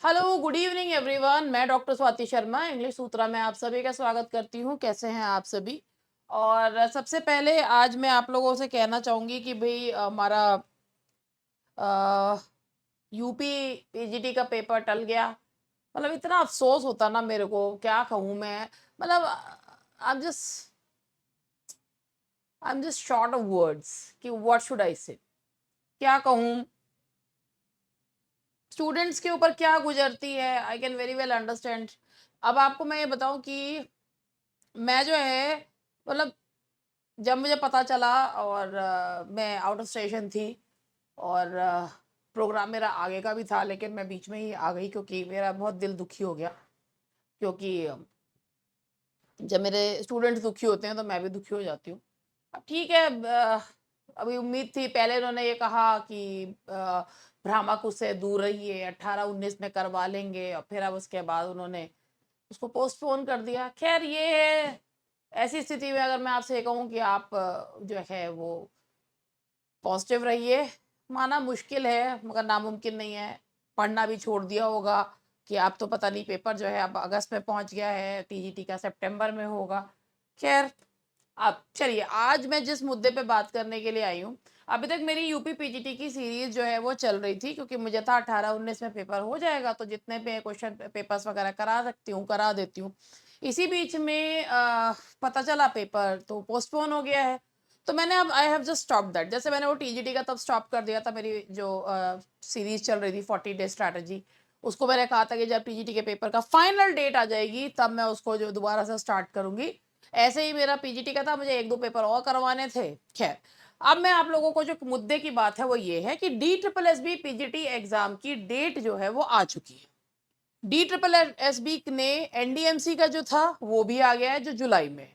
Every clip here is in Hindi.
Hello, good evening everyone. मैं डॉक्टर स्वाति शर्मा इंग्लिश सूत्रा में आप सभी का स्वागत करती हूँ। कैसे हैं आप सभी? और सबसे पहले आज मैं आप लोगों से कहना चाहूँगी कि भई हमारा अ, यूपी पीजीटी का पेपर टल गया। मतलब इतना अफ़सोस होता ना मेरे को, क्या कहूँ मैं? मतलब I am just short of words कि व्हाट शुड आई से? क्या कहूँ? स्टूडेंट्स के ऊपर क्या गुज़रती है, I can very well understand. अब आपको मैं ये बताऊँ कि मैं जो है मतलब जब मुझे पता चला और मैं आउट ऑफ स्टेशन थी और प्रोग्राम मेरा आगे का भी था, लेकिन मैं बीच में ही आ गई क्योंकि मेरा बहुत दिल दुखी हो गया। क्योंकि जब मेरे स्टूडेंट्स दुखी होते हैं तो मैं भी दुखी हो जाती हूँ। अब ठीक है, अभी उम्मीद थी, पहले उन्होंने ये कहा कि भ्रामक उससे दूर रहिए, 18-19 में करवा लेंगे, और फिर अब उसके बाद उन्होंने उसको पोस्टपोन कर दिया। खैर ये है, ऐसी स्थिति में अगर मैं आपसे ये कहूँ कि आप जो है वो पॉजिटिव रहिए, माना मुश्किल है मगर नामुमकिन नहीं है। पढ़ना भी छोड़ दिया होगा कि आप तो पता नहीं, पेपर जो है अब अगस्त में पहुंच गया है, टीजीटी का सितंबर में होगा। खैर, अब चलिए आज मैं जिस मुद्दे पे बात करने के लिए आई हूँ, अभी तक मेरी यूपी पीजीटी की सीरीज जो है वो चल रही थी, क्योंकि मुझे था 18-19 में पेपर हो जाएगा तो जितने पे क्वेश्चन पेपर्स वगैरह करा सकती हूँ करा देती हूँ। इसी बीच में पता चला पेपर तो पोस्टपोन हो गया है। तो मैंने अब I have just stop that. जैसे मैंने वो टीजीटी का तब स्टॉप कर दिया था, मेरी जो सीरीज चल रही थी 40 डे स्ट्रैटेजी, उसको मैंने कहा था कि जब टीजीटी के पेपर का फाइनल डेट आ जाएगी तब मैं उसको जो दोबारा से स्टार्ट करूंगी। ऐसे ही मेरा पीजीटी का था, मुझे 1-2 पेपर और करवाने थे। खैर, अब मैं आप लोगों को जो मुद्दे की बात है वो ये है कि D triple S B PGT exam की डेट जो है वो आ चुकी है। डी ट्रिपल एस बी ने एनडीएमसी का जो था वो भी आ गया है, जो जुलाई में।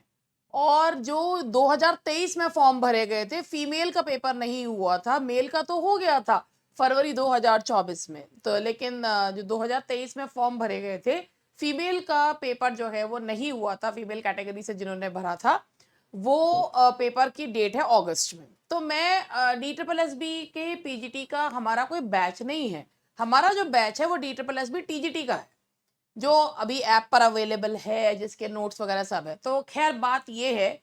और जो 2023 में फॉर्म भरे गए थे, फीमेल का पेपर नहीं हुआ था, मेल का तो हो गया था फरवरी 2024 में। तो लेकिन जो 2023 में फॉर्म भरे गए थे, फीमेल का पेपर जो है वो नहीं हुआ था। फीमेल कैटेगरी से जिन्होंने भरा था, वो पेपर की डेट है अगस्त में। तो मैं डी ट्रिपल एस बी के पीजीटी का हमारा कोई बैच नहीं है। हमारा जो बैच है वो D triple S B TGT का है, जो अभी ऐप पर अवेलेबल है, जिसके नोट्स वगैरह सब है। तो खैर बात ये है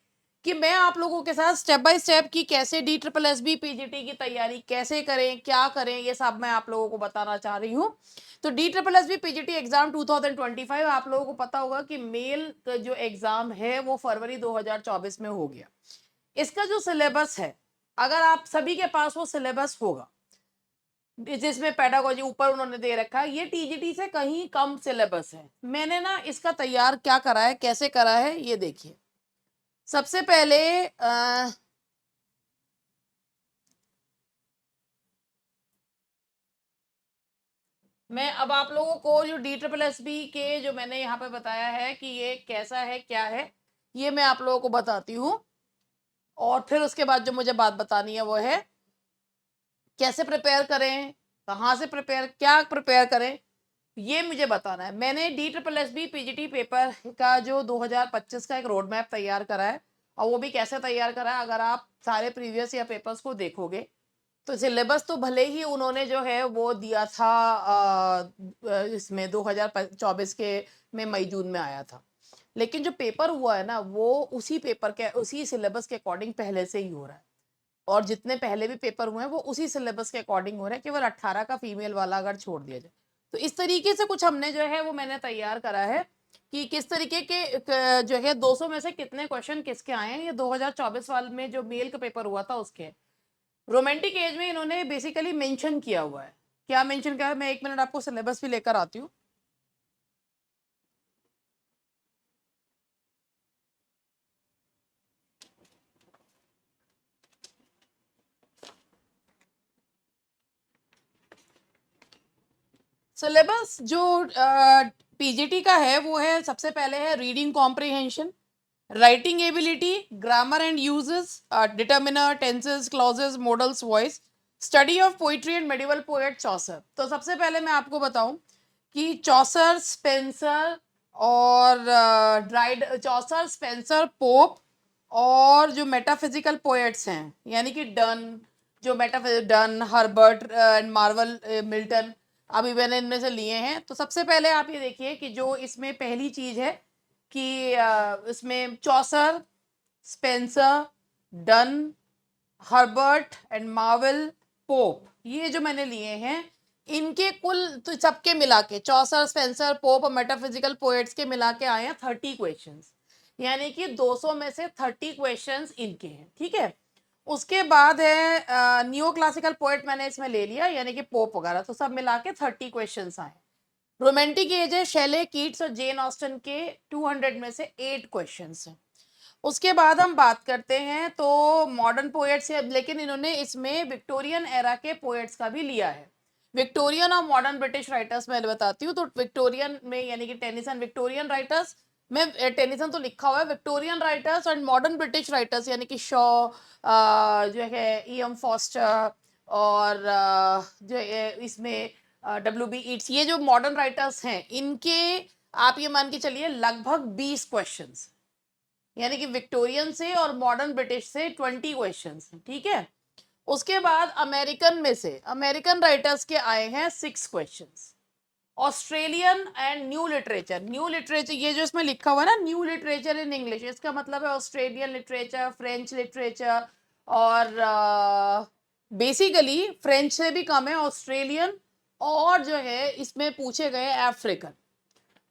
कि मैं आप लोगों के साथ स्टेप बाय स्टेप की कैसे D triple S B PGT की तैयारी कैसे करें, क्या करें, ये सब मैं आप लोगों को बताना चाह रही हूँ। तो D triple S B PGT exam 2025 आप लोगों को पता होगा कि मेल का जो एग्जाम है वो फरवरी 2024 में हो गया। इसका जो सिलेबस है, अगर आप सभी के पास वो सिलेबस होगा जिसमें पेडागोजी ऊपर उन्होंने दे रखा है, ये टीजीटी से कहीं कम सिलेबस है। मैंने ना इसका तैयार क्या करा है, कैसे करा है, ये देखिए। सबसे पहले मैं अब आप लोगों को जो डी ट्रिपल एस बी के जो मैंने यहाँ पे बताया है कि ये कैसा है क्या है, ये मैं आप लोगों को बताती हूँ। और फिर उसके बाद जो मुझे बात बतानी है वो है कैसे प्रिपेयर करें, कहाँ से प्रिपेयर, क्या प्रिपेयर करें, ये मुझे बताना है। मैंने D triple S B PGT paper का जो 2025 का एक रोड मैप तैयार करा है, और वो भी कैसे तैयार करा है, अगर आप सारे प्रीवियस या पेपर्स को देखोगे तो सिलेबस तो भले ही उन्होंने जो है वो दिया था इसमें 2024 के में मई जून में आया था, लेकिन जो पेपर हुआ है ना वो उसी पेपर के उसी सिलेबस के अकॉर्डिंग पहले से ही हो रहा है। और जितने पहले भी पेपर हुए हैं वो उसी सिलेबस के अकॉर्डिंग हो रहे हैं, केवल 18 का फीमेल वाला अगर छोड़ दिया जाए। तो इस तरीके से कुछ हमने जो है वो मैंने तैयार करा है कि किस तरीके के जो है 200 में से कितने क्वेश्चन किसके आए हैं। ये 2024 वाले में जो मेल का पेपर हुआ था उसके रोमांटिक एज में इन्होंने बेसिकली मेंशन किया हुआ है। क्या मेंशन किया है, मैं 1 मिनट आपको सिलेबस भी लेकर आती हूँ। सिलेबस जो पीजीटी का है वो है, सबसे पहले है reading comprehension, writing ability, grammar and usage, determiner, tenses, clauses, modals, voice, study of poetry and medieval poet Chaucer. तो सबसे पहले मैं आपको बताऊं कि चौसर, स्पेंसर और ड्राइड, चौसर, स्पेंसर, पोप और जो मेटाफिजिकल पोएट्स हैं यानी कि डन, जो metaphysic Donne, Herbert and Marvell, Milton, अभी मैंने इनमें से लिए हैं। तो सबसे पहले आप ये देखिए कि जो इसमें पहली चीज है कि इसमें Chaucer, Spenser, Donne, Herbert and Marvell, Pope, ये जो मैंने लिए हैं इनके कुल तो सबके मिला के चौसर, स्पेंसर, पोप और मेटाफिजिकल पोएट्स के मिला के आए हैं 30 क्वेश्चंस, यानी कि 200 में से 30 क्वेश्चंस इनके हैं। ठीक है, उसके बाद है न्यू क्लासिकल पोएट मैंने इसमें ले लिया, यानी कि पोप वगैरह, तो सब मिला के 30 क्वेश्चंस आए। रोमांटिक एज है शैले, कीट्स और जेन ऑस्टन के 200 में से 8 क्वेश्चंस हैं। उसके बाद हम बात करते हैं तो मॉडर्न पोएट्स है, लेकिन इन्होंने इसमें विक्टोरियन एरा के पोएट्स का भी लिया है। विक्टोरियन और मॉडर्न ब्रिटिश राइटर्स मैं बताती हूँ। तो विक्टोरियन में यानी कि टेनिसन, विक्टोरियन राइटर्स में टेनिसन तो लिखा हुआ है, Victorian writers and modern British writers यानी कि शॉ, जो है ई.एम. फॉस्टर और जो इसमें W.B. ईट्स, ये जो मॉडर्न राइटर्स हैं इनके आप ये मान के चलिए लगभग 20 क्वेश्चंस, यानी कि विक्टोरियन से और मॉडर्न ब्रिटिश से 20 क्वेश्चंस। ठीक है, उसके बाद अमेरिकन में से अमेरिकन राइटर्स के आए हैं 6 questions. Australian and new literature, new literature ये जो इसमें लिखा हुआ है ना न्यू लिटरेचर इन इंग्लिश, इसका मतलब है ऑस्ट्रेलियन लिटरेचर, फ्रेंच लिटरेचर, और बेसिकली फ्रेंच से भी कम है ऑस्ट्रेलियन, और जो है इसमें पूछे गए अफ्रीकन।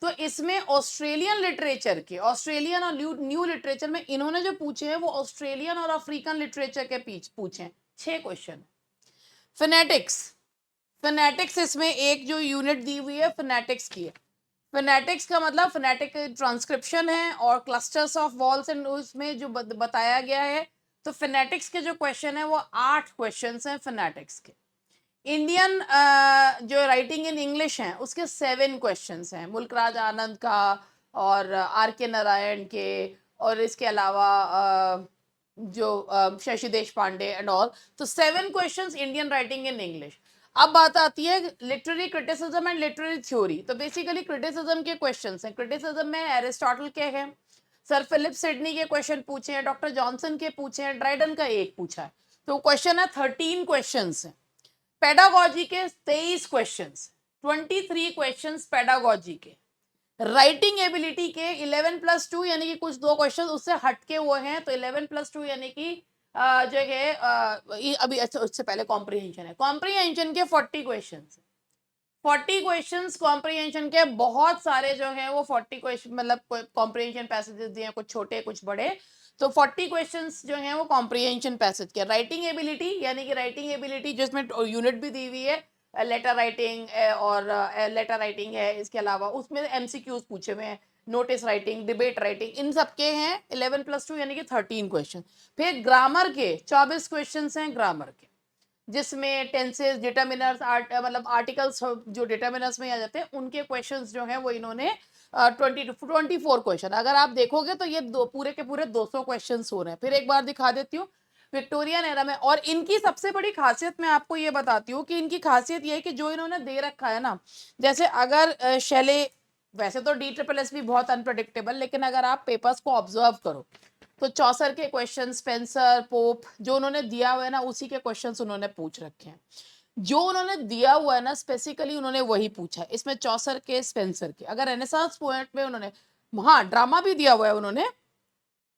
तो इसमें ऑस्ट्रेलियन लिटरेचर के, ऑस्ट्रेलियन और न्यू लिटरेचर में इन्होंने जो पूछे हैं वो ऑस्ट्रेलियन और अफ्रीकन लिटरेचर के पीछे पूछे हैं 6 क्वेश्चन। फिनेटिक्स, फिनेटिक्स इसमें एक जो यूनिट दी हुई है फिनेटिक्स की है। फिनेटिक्स का मतलब फिनेटिक ट्रांसक्रिप्शन है और क्लस्टर्स ऑफ वॉल्स एंड उसमें जो बताया गया है। तो फिनेटिक्स के जो क्वेश्चन है वो 8 क्वेश्चन हैं फिनेटिक्स के। इंडियन जो राइटिंग इन इंग्लिश हैं उसके 7 क्वेश्चंस हैं, मुल्कराज आनंद का और R.K. नारायण के, और इसके अलावा जो शशि देश पांडे एंड ऑल। तो 7 questions Indian writing in English. अब बात आती है literary criticism and literary theory. तो बेसिकली क्रिटिसिज्म के क्वेश्चंस हैं, क्रिटिसिज्म में एरिस्टोटल के हैं, सर फिलिप सिडनी के क्वेश्चन पूछे हैं, डॉक्टर जॉनसन के पूछे हैं, ड्राइडन का एक पूछा है। तो क्वेश्चन है 13 क्वेश्चंस हैं। पेडागोजी के 23 क्वेश्चंस, 23 क्वेश्चंस पेडागोजी के। राइटिंग एबिलिटी के 11+2 यानी कि कुछ 2 क्वेश्चन उससे हटके वो हैं, तो 11+2 यानी कि जो है अभी अच्छा उससे पहले कॉम्प्रिहेंशन है। कॉम्प्रिहेंशन के 40 क्वेश्चंस, 40 क्वेश्चंस कॉम्प्रिहेंशन के। बहुत सारे जो हैं वो 40 क्वेश्चन मतलब कॉम्प्रिहेंशन पैसेजेस दिए हैं, कुछ छोटे कुछ बड़े। तो 40 क्वेश्चंस जो हैं वो कॉम्प्रिहेंशन पैसेज के। राइटिंग एबिलिटी यानी कि राइटिंग एबिलिटी जिसमें यूनिट भी दी हुई है, लेटर राइटिंग और लेटर राइटिंग है, इसके अलावा उसमें एमसीक्यूज पूछे हुए हैं, नोटिस राइटिंग, डिबेट राइटिंग, इन सबके हैं 11+2 यानी कि 13 क्वेश्चन। फिर ग्रामर के 24 क्वेश्चन हैं ग्रामर के, जिसमें टेंसेस, डिटरमिनर्स, मतलब आर्टिकल्स जो डिटरमिनर्स में आ जाते हैं उनके क्वेश्चंस जो हैं वो इन्होंने 24 क्वेश्चन। अगर आप देखोगे तो ये पूरे के पूरे 200 क्वेश्चंस हो रहे हैं। फिर एक बार दिखा देती हूँ विक्टोरियन एरा में। और इनकी सबसे बड़ी खासियत मैं आपको ये बताती हूँ कि इनकी खासियत ये है कि जो इन्होंने दे रखा है ना, जैसे अगर शैले, वैसे तो DSSS भी बहुत अनप्रडिक्टेबल, लेकिन अगर आप पेपर्स को ऑब्जर्व करो तो चौसर के क्वेश्चन, स्पेंसर, पोप जो उन्होंने दिया हुआ है ना उसी के क्वेश्चंस उन्होंने पूछ रखे हैं। जो उन्होंने दिया हुआ है ना स्पेसिफिकली उन्होंने वही पूछा है इसमें, चौसर के, स्पेंसर के। अगर रेनेसांस पोएट में उन्होंने, हाँ ड्रामा भी दिया हुआ है उन्होंने,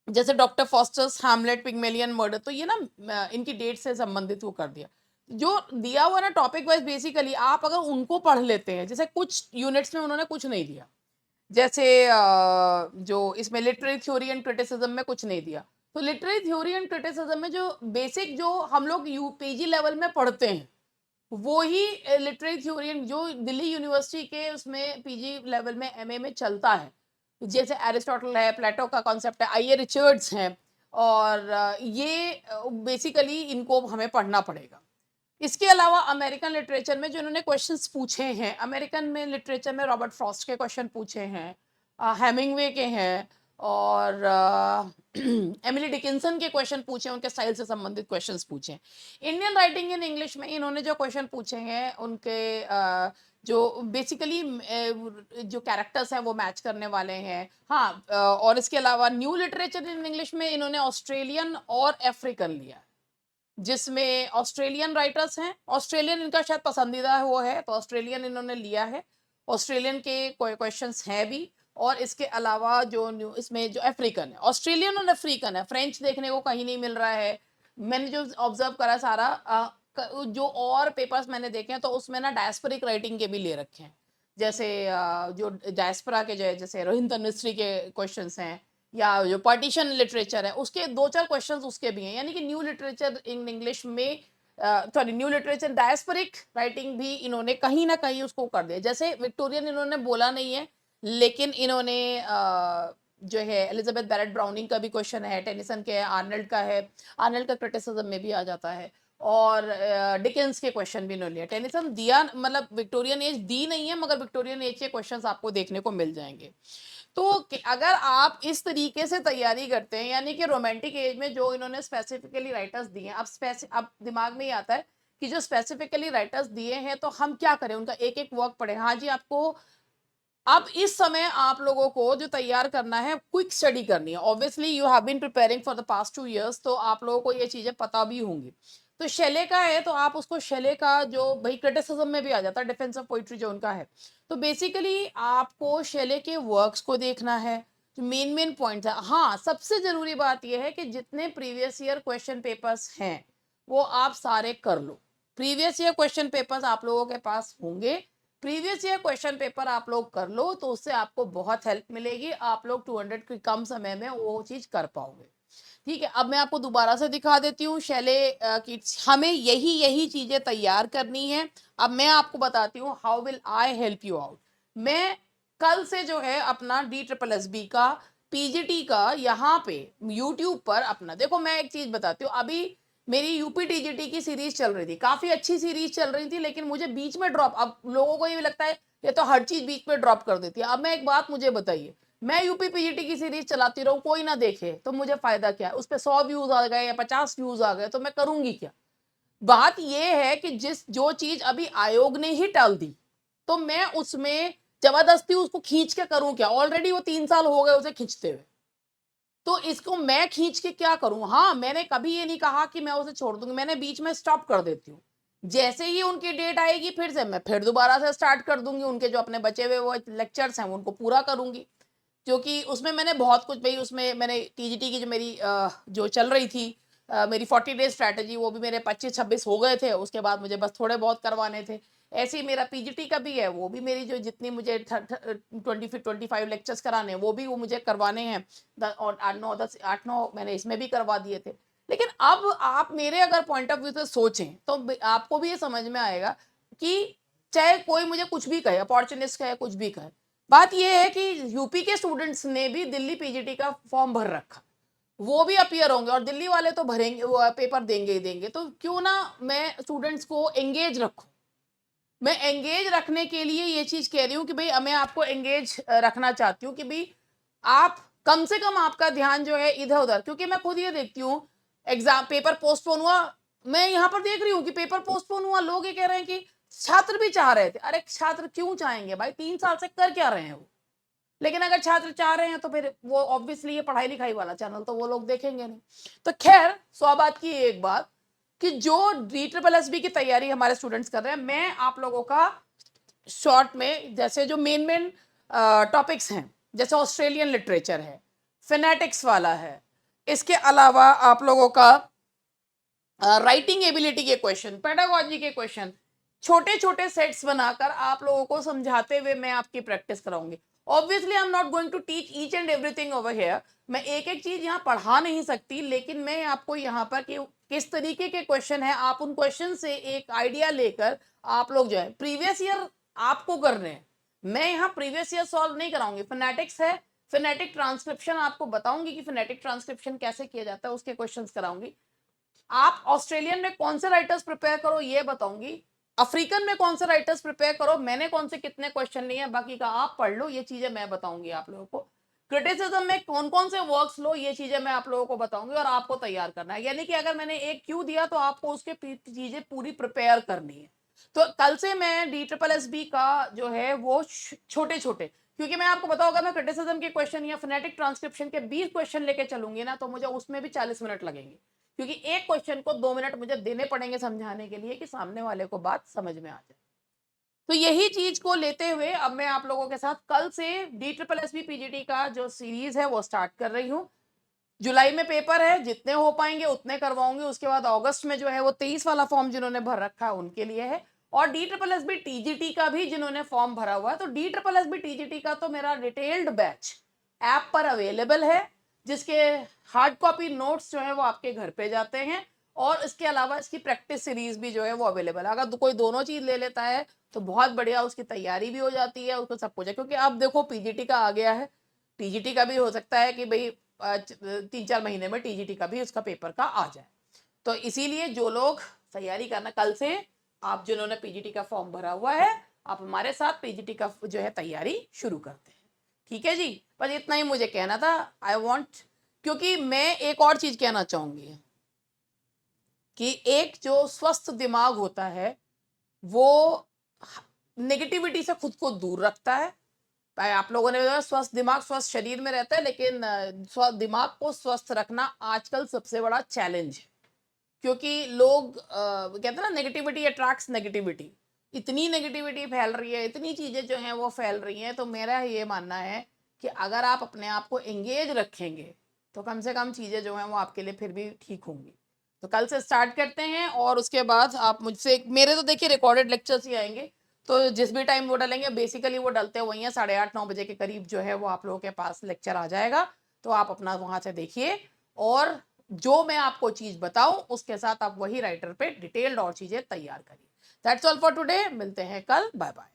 जैसे doctor fosters Hamlet, Pygmalion murder, तो ये ना इनकी डेट से संबंधित वो कर दिया। जो दिया हुआ ना टॉपिक वाइज, बेसिकली आप अगर उनको पढ़ लेते हैं, जैसे कुछ यूनिट्स में उन्होंने कुछ नहीं दिया, जैसे जो इसमें लिटरेरी थ्योरी एंड क्रिटिसिज्म में कुछ नहीं दिया। तो लिटरेरी थ्योरी एंड क्रिटिसिज्म में जो बेसिक जो हम लोग यूपीजी लेवल में पढ़ते हैं वो ही लिटरेरी थ्योरी एंड जो दिल्ली यूनिवर्सिटी के उसमें पीजी लेवल में एमए में चलता है, जैसे एरिस्टोटल है, प्लेटो का कॉन्सेप्ट है, आईए रिचर्ड्स हैं, और ये बेसिकली इनको हमें पढ़ना पड़ेगा। इसके अलावा अमेरिकन लिटरेचर में जो इन्होंने क्वेश्चंस पूछे हैं, अमेरिकन में लिटरेचर में रॉबर्ट फ्रॉस्ट के क्वेश्चन पूछे हैं, हेमिंगवे के हैं, और एमिली डिकिंसन के क्वेश्चन पूछे, उनके स्टाइल से संबंधित क्वेश्चंस पूछे। इंडियन राइटिंग इन इंग्लिश में इन्होंने जो क्वेश्चन पूछे हैं उनके जो बेसिकली जो कैरेक्टर्स हैं वो मैच करने वाले हैं। हाँ, और इसके अलावा न्यू लिटरेचर इन इंग्लिश में इन्होंने ऑस्ट्रेलियन और अफ्रीकन लिया है। जिसमें ऑस्ट्रेलियन राइटर्स हैं, ऑस्ट्रेलियन इनका शायद पसंदीदा वो है, तो ऑस्ट्रेलियन इन्होंने लिया है। ऑस्ट्रेलियन के क्वेश्चंस हैं भी, और इसके अलावा जो न्यू इसमें जो अफ्रीकन है, ऑस्ट्रेलियन और अफ्रीकन है, फ्रेंच देखने को कहीं नहीं मिल रहा है। मैंने जो ऑब्जर्व करा सारा जो और पेपर्स मैंने देखे हैं तो उसमें ना डायस्पोरिक राइटिंग के भी ले रखे हैं, जैसे जो डायस्पोरा के जो है, जैसे रोहिंटन मिस्ट्री के क्वेश्चंस हैं, या जो पार्टीशन लिटरेचर है उसके 2-4 क्वेश्चंस उसके भी हैं, यानी कि न्यू लिटरेचर इन इंग्लिश में, sorry new literature diasporic writing भी इन्होंने कहीं ना कहीं उसको कर दिया। जैसे विक्टोरियन इन्होंने बोला नहीं है, लेकिन इन्होंने जो है एलिजाबेथ बैरेट ब्राउनिंग का भी क्वेश्चन है, टेनिसन के आर्नल्ड का है, आर्नल्ड का क्रिटिसिज्म में भी आ जाता है, और डिकेंस के क्वेश्चन भी इन्होंने लिया। टेनिसन दिया मतलब विक्टोरियन एज दी नहीं है, मगर विक्टोरियन एज के क्वेश्चंस आपको देखने को मिल जाएंगे। तो अगर आप इस तरीके से तैयारी करते हैं, यानी कि रोमांटिक एज में जो इन्होंने स्पेसिफिकली राइटर्स दिए हैं, अब दिमाग में ही आता है कि जो स्पेसिफिकली राइटर्स दिए हैं तो हम क्या करें, उनका एक एक वर्क पढ़े। हाँ जी, आपको अब इस समय आप लोगों को जो तैयार करना है, क्विक स्टडी करनी है। Obviously you have been preparing for the past 2 years, तो आप लोगों को ये चीजें पता भी होंगी। तो शैले का है तो आप उसको शैले का जो भाई क्रिटिसिज्म में भी आ जाता है, डिफेंस ऑफ पोइट्री जो उनका है, तो बेसिकली आपको शैले के वर्क्स को देखना है, जो मेन मेन पॉइंट्स है। हाँ, सबसे जरूरी बात यह है कि जितने प्रीवियस ईयर क्वेश्चन पेपर्स हैं वो आप सारे कर लो। प्रीवियस ईयर क्वेश्चन पेपर्स आप लोगों के पास होंगे, प्रीवियस ईयर क्वेश्चन पेपर आप लोग कर लो, तो उससे आपको बहुत हेल्प मिलेगी, आप लोग 200 के कम समय में वो चीज कर पाओगे। ठीक है, अब मैं आपको दोबारा से दिखा देती हूँ शैले की, हमें यही यही चीजें तैयार करनी है। अब मैं आपको बताती हूँ how will I help you out. मैं कल से जो है अपना DSSB का पीजीटी का यहाँ पे यूट्यूब पर अपना, देखो मैं एक चीज बताती हूँ, अभी मेरी यूपी टीजीटी की सीरीज चल रही थी, काफी अच्छी सीरीज चल रही थी, लेकिन मुझे बीच में ड्रॉप, अब लोगों को ये लगता है ये तो हर चीज बीच में ड्रॉप कर देती है। अब मैं एक बात मुझे बताइए, मैं यूपी पीजीटी की सीरीज चलाती रहूं, कोई ना देखे, तो मुझे फायदा क्या है? उस पर 100 व्यूज आ गए या 50 व्यूज आ गए तो मैं करूंगी क्या? बात यह है कि जो चीज अभी आयोग ने ही टाल दी, तो मैं उसमें जबरदस्ती उसको खींच के करूं क्या? ऑलरेडी वो 3 साल हो गए उसे खींचते हुए, तो इसको मैं खींच के क्या करूं? हाँ, मैंने कभी ये नहीं कहा कि मैं उसे छोड़ दूंगी, मैंने बीच में स्टॉप कर देती हूँ। जैसे ही उनकी डेट आएगी फिर से मैं फिर दोबारा से स्टार्ट कर दूंगी, उनके जो अपने बचे हुए वो लेक्चर्स हैं उनको पूरा करूंगी, क्योंकि उसमें मैंने बहुत कुछ, भाई उसमें मैंने टीजीटी की जो मेरी जो चल रही थी मेरी 40 डेज स्ट्रैटेजी, वो भी मेरे 25-26 हो गए थे, उसके बाद मुझे बस थोड़े बहुत करवाने थे। ऐसे ही मेरा पीजीटी का भी है, वो भी मेरी जो जितनी मुझे 25 लेक्चर्स कराने हैं वो भी वो मुझे करवाने हैं, और 8-9 मैंने इसमें भी करवा दिए थे। लेकिन अब आप मेरे अगर पॉइंट ऑफ व्यू से सोचें तो आपको भी ये समझ में आएगा कि चाहे कोई मुझे कुछ भी कहे, अपॉर्चुनिस्ट कहे, कुछ भी कहे, बात यह है कि यूपी के स्टूडेंट्स ने भी दिल्ली पीजीटी का फॉर्म भर रखा, वो भी अपीयर होंगे, और दिल्ली वाले तो भरेंगे, वो पेपर देंगे ही देंगे, तो क्यों ना मैं स्टूडेंट्स को एंगेज रखूं। मैं एंगेज रखने के लिए ये चीज कह रही हूँ कि भाई मैं आपको एंगेज रखना चाहती हूँ कि भाई आप कम से कम आपका ध्यान जो है इधर उधर, क्योंकि मैं खुद ये देखती हूँ एग्जाम पेपर पोस्टपोन हुआ, मैं यहाँ पर देख रही हूँ कि पेपर पोस्टपोन हुआ, लोग ये कह रहे हैं कि छात्र भी चाह रहे थे। अरे छात्र क्यों चाहेंगे भाई, 3 साल से कर क्या रहे हैं वो? लेकिन अगर छात्र चाह रहे हैं तो फिर वो ऑब्वियसली ये पढ़ाई लिखाई वाला चैनल तो वो लोग देखेंगे नहीं। तो खैर, सौ बात की एक बात कि जो DSSB की तैयारी हमारे स्टूडेंट्स कर रहे हैं, मैं आप लोगों का शॉर्ट में जैसे जो मेन मेन टॉपिक्स हैं, जैसे ऑस्ट्रेलियन लिटरेचर है, फिनेटिक्स वाला है, इसके अलावा आप लोगों का राइटिंग एबिलिटी के क्वेश्चन, पेडागोजी के क्वेश्चन, छोटे छोटे सेट्स बनाकर आप लोगों को समझाते हुए मैं आपकी प्रैक्टिस कराऊंगी। Obviously I am not going to teach each and everything over here, मैं एक एक चीज यहाँ पढ़ा नहीं सकती, लेकिन मैं आपको यहाँ पर किस तरीके के क्वेश्चन है, आप उन क्वेश्चन से एक आइडिया लेकर आप लोग जो है प्रीवियस ईयर आपको कर रहे हैं, मैं यहाँ प्रीवियस ईयर सॉल्व नहीं कराऊंगी। फिनेटिक्स है, फिनेटिक ट्रांसक्रिप्शन आपको बताऊंगी कि फिनेटिक ट्रांसक्रिप्शन कैसे किया जाता है, उसके क्वेश्चंस कराऊंगी। आप ऑस्ट्रेलियन में कौन से राइटर्स प्रिपेयर करो ये बताऊंगी, अफ्रीकन में कौन से राइटर्स प्रिपेयर करो, मैंने कौन से कितने क्वेश्चन लिए हैं बाकी का आप पढ़ लो, ये चीजें मैं बताऊंगी आप लोगों को। क्रिटिसिज्म में कौन कौन से वर्क्स लो, ये चीजें मैं आप लोगों को बताऊंगी, और आपको तैयार करना है, यानी कि अगर मैंने एक क्यों दिया तो आपको उसके चीजें पूरी प्रिपेयर करनी है। तो कल से मैं DSSB का जो है वो छोटे छोटे, क्योंकि मैं आपको बताऊंगा मैं क्रिटिसिज्म के क्वेश्चन या फिनेटिक ट्रांसक्रिप्शन के 20 क्वेश्चन लेके चलूंगी ना, तो मुझे उसमें भी 40 मिनट लगेंगे, क्योंकि एक क्वेश्चन को 2 मिनट मुझे देने पड़ेंगे समझाने के लिए कि सामने वाले को बात समझ में आ जाए। तो यही चीज को लेते हुए अब मैं आप लोगों के साथ कल से DSSB पीजीटी का जो सीरीज है वो स्टार्ट कर रही हूँ। जुलाई में पेपर है, जितने हो पाएंगे उतने करवाऊंगी। उसके बाद अगस्त में जो है वो 23 वाला फॉर्म जिन्होंने भर रखा है उनके लिए है, और DSSB टीजीटी का भी जिन्होंने फॉर्म भरा हुआ है। तो DSSB टीजीटी का तो मेरा डिटेल्ड बैच ऐप पर अवेलेबल है, जिसके हार्ड कॉपी नोट्स जो है वो आपके घर पे जाते हैं, और इसके अलावा इसकी प्रैक्टिस सीरीज भी जो है वो अवेलेबल है। अगर कोई दोनों चीज ले लेता है तो बहुत बढ़िया, उसकी तैयारी भी हो जाती है, उसको सब कुछ है। क्योंकि अब देखो पीजीटी का आ गया है, टीजीटी का भी हो सकता है कि भाई 3-4 महीने में टीजीटी का भी उसका पेपर का आ जाए। तो इसीलिए जो लोग तैयारी करना, कल से आप जिन्होंने पीजीटी का फॉर्म भरा हुआ है, आप हमारे साथ पीजीटी का जो है तैयारी शुरू करते हैं। ठीक है जी, बस इतना ही मुझे कहना था। आई वॉन्ट, क्योंकि मैं एक और चीज कहना चाहूंगी कि एक जो स्वस्थ दिमाग होता है वो नेगेटिविटी से खुद को दूर रखता है। आप लोगों ने बताया स्वस्थ दिमाग स्वस्थ शरीर में रहता है, लेकिन दिमाग को स्वस्थ रखना आजकल सबसे बड़ा चैलेंज है। क्योंकि लोग कहते हैं ना, नेगेटिविटी अट्रैक्ट्स नेगेटिविटी। इतनी नेगेटिविटी फैल रही है, इतनी चीजें जो हैं वो फैल रही हैं। तो मेरा ये मानना है कि अगर आप अपने आप को एंगेज रखेंगे तो कम से कम चीजें जो हैं वो आपके लिए फिर भी ठीक होंगी। तो कल से स्टार्ट करते हैं, और उसके बाद आप मुझसे, मेरे तो देखिए रिकॉर्डेड लेक्चर्स ही आएंगे, तो जिस भी टाइम वो डालेंगे बेसिकली वो डलते वही हैं, 8:30-9 बजे के करीब जो है वो आप लोगों के पास लेक्चर आ जाएगा। तो आप अपना वहां से देखिए, और जो मैं आपको चीज बताऊं उसके साथ आप वही राइटर पे डिटेल्ड और चीजें तैयार करिए। दैट्स ऑल फॉर टुडे, मिलते हैं कल, बाय बाय।